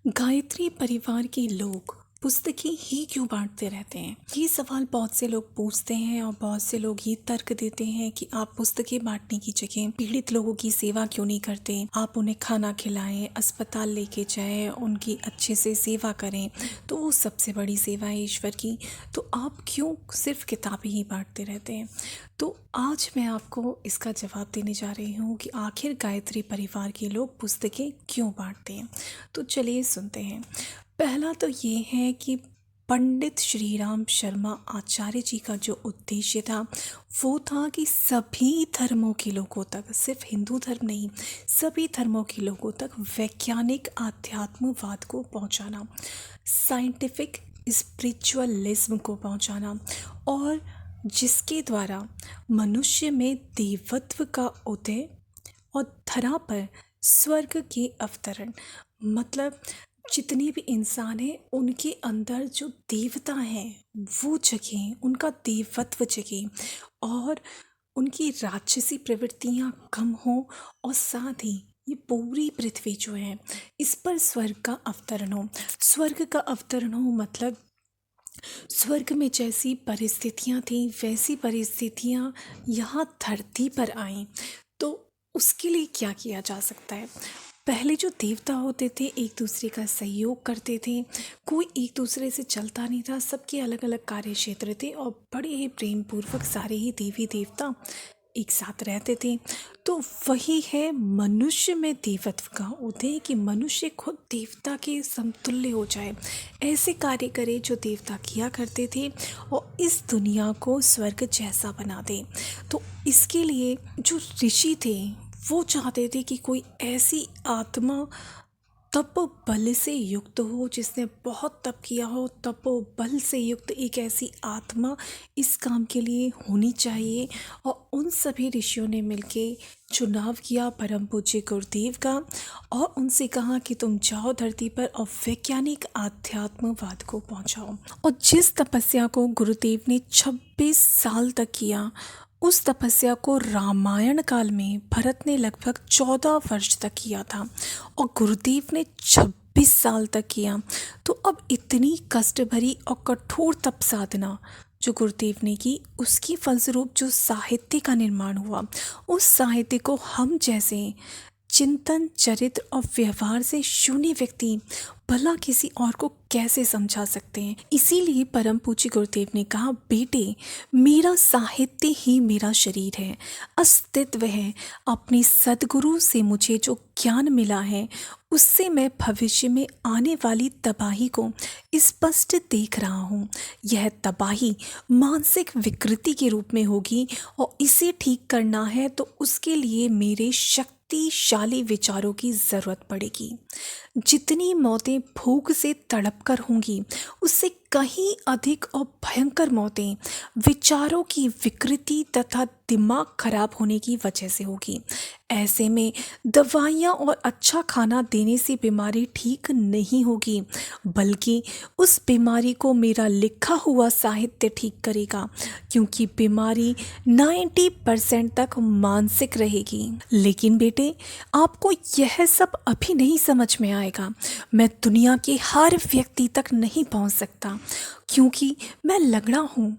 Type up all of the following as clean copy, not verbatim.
गायत्री परिवार के लोग पुस्तकें ही क्यों बांटते रहते हैं? ये सवाल बहुत से लोग पूछते हैं और बहुत से लोग ये तर्क देते हैं कि आप पुस्तकें बांटने की जगह पीड़ित लोगों की सेवा क्यों नहीं करते? आप उन्हें खाना खिलाएं, अस्पताल लेके जाएं, उनकी अच्छे से सेवा करें, तो वो सबसे बड़ी सेवा है ईश्वर की। तो आप क्यों सिर्फ किताबें ही बांटते रहते हैं? तो आज मैं आपको इसका जवाब देने जा रही हूँ कि आखिर गायत्री परिवार के लोग पुस्तकें क्यों बांटते हैं। तो चलिए सुनते हैं। पहला तो ये है कि पंडित श्री राम शर्मा आचार्य जी का जो उद्देश्य था वो था कि सभी धर्मों के लोगों तक, सिर्फ हिंदू धर्म नहीं, सभी धर्मों के लोगों तक वैज्ञानिक आध्यात्मवाद को पहुंचाना, साइंटिफिक स्पिरिचुअलिज्म को पहुंचाना, और जिसके द्वारा मनुष्य में देवत्व का उदय और धरा पर स्वर्ग के अवतरण, मतलब जितने भी इंसान हैं उनके अंदर जो देवता है वो जगें, उनका देवत्व जगे और उनकी राक्षसी प्रवृत्तियां कम हो, और साथ ही ये पूरी पृथ्वी जो है इस पर स्वर्ग का अवतरण हो। स्वर्ग का अवतरण हो मतलब स्वर्ग में जैसी परिस्थितियां थी वैसी परिस्थितियां यहाँ धरती पर आईं। तो उसके लिए क्या किया जा सकता है? पहले जो देवता होते थे एक दूसरे का सहयोग करते थे, कोई एक दूसरे से चलता नहीं था, सबके अलग अलग कार्य क्षेत्र थे और बड़े ही प्रेम पूर्वक सारे ही देवी देवता एक साथ रहते थे। तो वही है मनुष्य में देवत्व का उदय, कि मनुष्य खुद देवता के समतुल्य हो जाए, ऐसे कार्य करे जो देवता किया करते थे और इस दुनिया को स्वर्ग जैसा बना दे। तो इसके लिए जो ऋषि थे वो चाहते थे कि कोई ऐसी आत्मा तप बल से युक्त हो, जिसने बहुत तप किया हो, तपो बल से युक्त एक ऐसी आत्मा इस काम के लिए होनी चाहिए। और उन सभी ऋषियों ने मिलके चुनाव किया परम पूज्य गुरुदेव का और उनसे कहा कि तुम जाओ धरती पर और वैज्ञानिक आध्यात्मवाद को पहुंचाओ। और जिस तपस्या को गुरुदेव ने 26 साल तक किया, उस तपस्या को रामायण काल में भरत ने लगभग 14 वर्ष तक किया था और गुरुदेव ने 26 साल तक किया। तो अब इतनी कष्ट भरी और कठोर तप साधना जो गुरुदेव ने की, उसकी फलस्वरूप जो साहित्य का निर्माण हुआ, उस साहित्य को हम जैसे चिंतन, चरित्र और व्यवहार से शून्य व्यक्ति भला किसी और को कैसे समझा सकते हैं। इसीलिए परम पूज्य गुरुदेव ने कहा, बेटे मेरा साहित्य ही मेरा शरीर है, अस्तित्व है। अपने सद्गुरु से मुझे जो ज्ञान मिला है उससे मैं भविष्य में आने वाली तबाही को स्पष्ट देख रहा हूँ। यह तबाही मानसिक विकृति के रूप में होगी और इसे ठीक करना है तो उसके लिए मेरे शक्तिशाली विचारों की जरूरत पड़ेगी। जितनी मौतें भूख से तड़प कर होंगी उससे कहीं अधिक और भयंकर मौतें विचारों की विकृति तथा दिमाग खराब होने की वजह से होगी। ऐसे में दवाइयाँ और अच्छा खाना देने से बीमारी ठीक नहीं होगी, बल्कि उस बीमारी को मेरा लिखा हुआ साहित्य ठीक करेगा, क्योंकि बीमारी 90% तक मानसिक रहेगी। लेकिन बेटे आपको यह सब अभी नहीं समझ में आएगा। मैं दुनिया के हर व्यक्ति तक नहीं पहुंच सकता क्योंकि मैं लंगड़ा हूँ।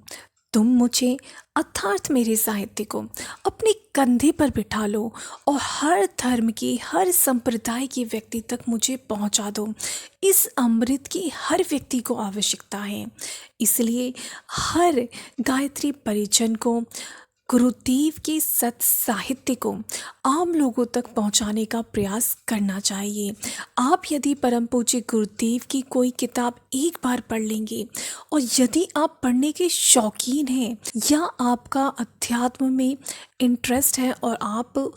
तुम मुझे अर्थात मेरे साहित्य को अपने कंधे पर बिठा लो और हर धर्म के, हर संप्रदाय के व्यक्ति तक मुझे पहुंचा दो। इस अमृत की हर व्यक्ति को आवश्यकता है। इसलिए हर गायत्री परिजन को गुरुदेव के सत साहित्य को आम लोगों तक पहुंचाने का प्रयास करना चाहिए। आप यदि परम पूज्य गुरुदेव की कोई किताब एक बार पढ़ लेंगे और यदि आप पढ़ने के शौकीन हैं या आपका अध्यात्म में इंटरेस्ट है और आप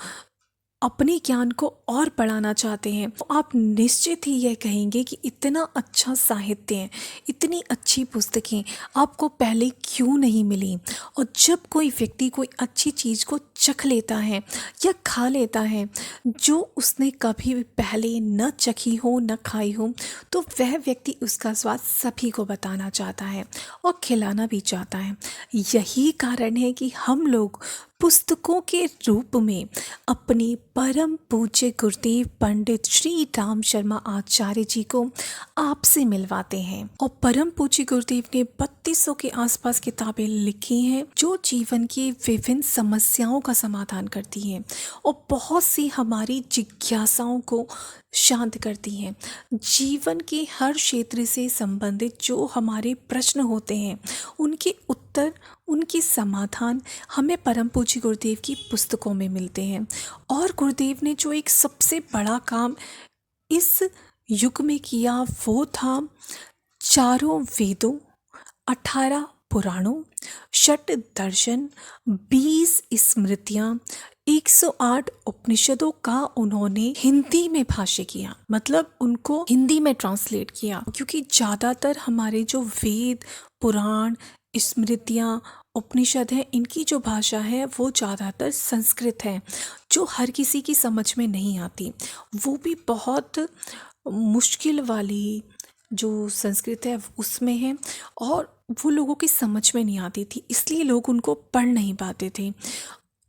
अपने ज्ञान को और बढ़ाना चाहते हैं, तो आप निश्चित ही यह कहेंगे कि इतना अच्छा साहित्य है, इतनी अच्छी पुस्तकें आपको पहले क्यों नहीं मिली। और जब कोई व्यक्ति कोई अच्छी चीज़ को चख लेता है या खा लेता है जो उसने कभी भी पहले न चखी हो न खाई हो, तो वह व्यक्ति उसका स्वाद सभी को बताना चाहता है और खिलाना भी चाहता है। यही कारण है कि हम लोग पुस्तकों के रूप में अपने परम पूज्य गुरुदेव पंडित श्री राम शर्मा आचार्य जी को आपसे मिलवाते हैं। और परम पूज्य गुरुदेव ने 3200 के आसपास किताबें लिखी हैं जो जीवन की विभिन्न समस्याओं का समाधान करती हैं और बहुत सी हमारी जिज्ञासाओं को शांत करती हैं। जीवन के हर क्षेत्र से संबंधित जो हमारे प्रश्न होते हैं उनके उत्तर, उनके समाधान हमें परम पूज्य गुरुदेव की पुस्तकों में मिलते हैं। और गुरुदेव ने जो एक सबसे बड़ा काम इस युग में किया वो था चारों वेदों, 18 पुराणों, षट दर्शन, 20 स्मृतियाँ, 108 उपनिषदों का उन्होंने हिंदी में भाष्य किया, मतलब उनको हिंदी में ट्रांसलेट किया। क्योंकि ज़्यादातर हमारे जो वेद, पुराण, स्मृतियाँ, उपनिषद हैं, इनकी जो भाषा है वो ज़्यादातर संस्कृत है जो हर किसी की समझ में नहीं आती। वो भी बहुत मुश्किल वाली जो संस्कृत है उसमें है और वो लोगों की समझ में नहीं आती थी, इसलिए लोग उनको पढ़ नहीं पाते थे।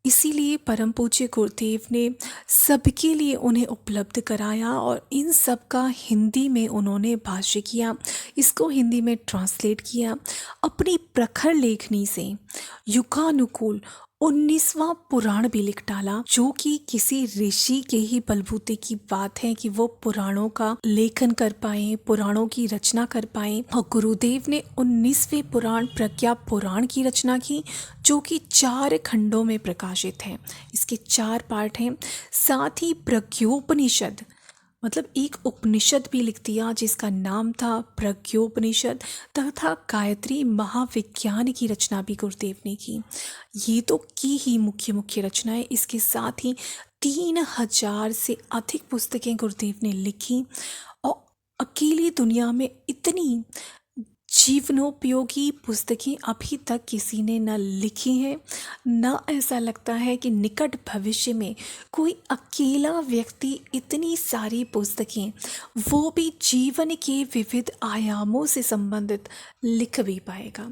इसीलिए परम पूज्य गुरुदेव ने सबके लिए उन्हें उपलब्ध कराया और इन सब का हिंदी में उन्होंने भाष्य किया, इसको हिंदी में ट्रांसलेट किया। अपनी प्रखर लेखनी से युगानुकूल 19वां पुराण भी लिख डाला, जो कि किसी ऋषि के ही बलबूते की बात है कि वो पुराणों का लेखन कर पाए, पुराणों की रचना कर पाए। और गुरुदेव ने 19वें पुराण प्रज्ञा पुराण की रचना की, जो कि 4 खंडों में प्रकाशित है। इसके 4 पार्ट हैं। साथ ही प्रज्ञोपनिषद, मतलब एक उपनिषद भी लिख दिया जिसका नाम था प्रज्ञोपनिषद, तथा गायत्री महाविज्ञान की रचना भी गुरुदेव ने की। ये तो की ही मुख्य रचनाएं। इसके साथ ही 3000 से अधिक पुस्तकें गुरुदेव ने लिखी और अकेली दुनिया में इतनी जीवनोपयोगी पुस्तकें अभी तक किसी ने न लिखी हैं, न ऐसा लगता है कि निकट भविष्य में कोई अकेला व्यक्ति इतनी सारी पुस्तकें, वो भी जीवन के विविध आयामों से संबंधित, लिख भी पाएगा।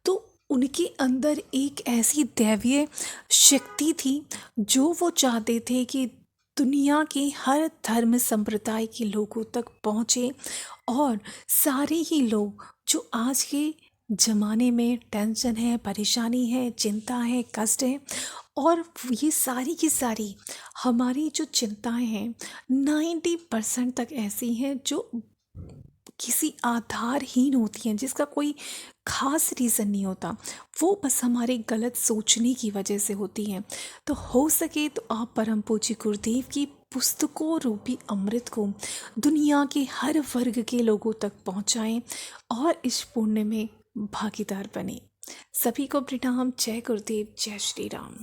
तो उनके अंदर एक ऐसी दैवीय शक्ति थी जो वो चाहते थे कि दुनिया के हर धर्म संप्रदाय के लोगों तक पहुँचे और सारे ही लोग जो आज के ज़माने में टेंशन है, परेशानी है, चिंता है, कष्ट है, और ये सारी की सारी हमारी जो चिंताएं हैं 90% तक ऐसी हैं जो किसी आधारहीन होती हैं, जिसका कोई खास रीज़न नहीं होता, वो बस हमारे गलत सोचने की वजह से होती हैं। तो हो सके तो आप परम पूज्य गुरुदेव की पुस्तकों रूपी अमृत को दुनिया के हर वर्ग के लोगों तक पहुंचाएं और इस पुण्य में भागीदार बने। सभी को प्रणाम। जय गुरुदेव, जय श्री राम।